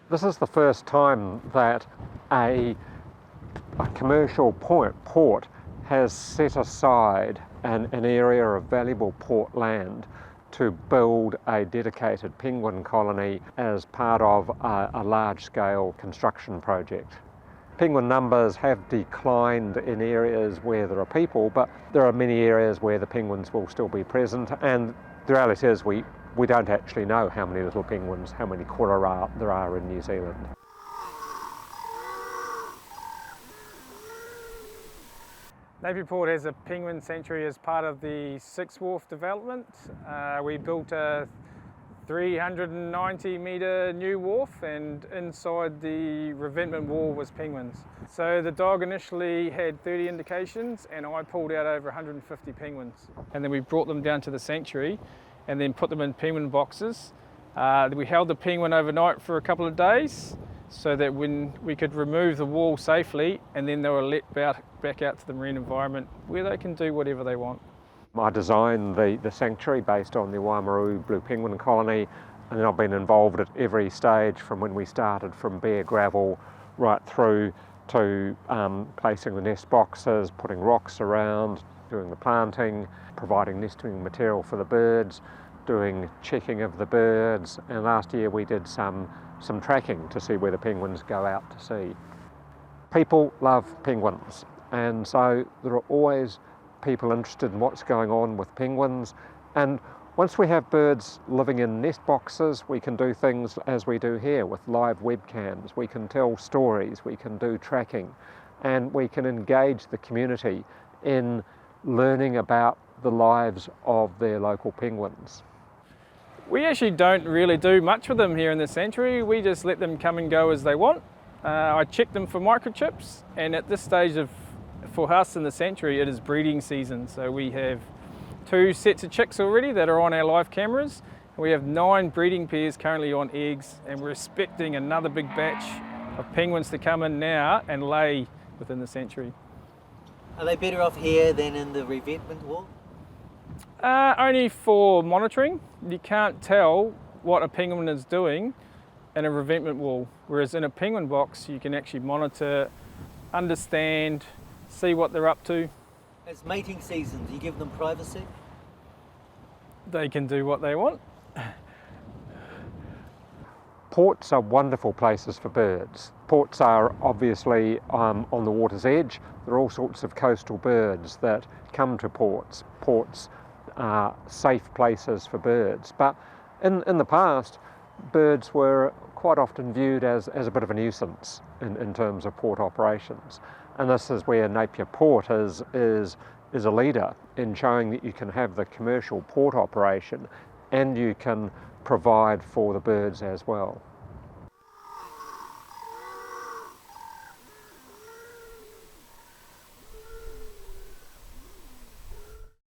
This is the first time that a commercial port has set aside an area of valuable port land to build a dedicated penguin colony as part of a large-scale construction project. Penguin numbers have declined in areas where there are people, but there are many areas where the penguins will still be present, and the reality is we don't actually know how many little penguins, how many kura there are in New Zealand. Napier Port has a penguin sanctuary as part of the Sixth Wharf development. We built a 390 metre new wharf, and inside the revetment wall was penguins. So the dog initially had 30 indications and I pulled out over 150 penguins. And then we brought them down to the sanctuary and then put them in penguin boxes. We held the penguin overnight for a couple of days so that when we could remove the wall safely, and then they were let back out to the marine environment where they can do whatever they want. I designed the sanctuary based on the Waimaru blue penguin colony, and I've been involved at every stage from when we started, from bare gravel right through to placing the nest boxes, putting rocks around, doing the planting, providing nesting material for the birds, doing checking of the birds, and last year we did some tracking to see where the penguins go out to sea. People love penguins, and so there are always people interested in what's going on with penguins, and once we have birds living in nest boxes, we can do things as we do here with live webcams. We can tell stories, we can do tracking, and we can engage the community in learning about the lives of their local penguins. We actually don't really do much with them here in the sanctuary. We just let them come and go as they want. I check them for microchips, and at this stage for us in the sanctuary, it is breeding season. So we have 2 sets of chicks already that are on our live cameras. We have 9 breeding pairs currently on eggs, and we're expecting another big batch of penguins to come in now and lay within the sanctuary. Are they better off here than in the revetment wall? Only for monitoring. You can't tell what a penguin is doing in a revetment wall, whereas in a penguin box you can actually monitor, understand, see what they're up to. It's mating season. Do you give them privacy? They can do what they want. Ports are wonderful places for birds. Ports are obviously on the water's edge. There are all sorts of coastal birds that come to ports. Ports are safe places for birds, but in the past, birds were quite often viewed as a bit of a nuisance in terms of port operations. And this is where Napier Port is a leader in showing that you can have the commercial port operation and you can provide for the birds as well.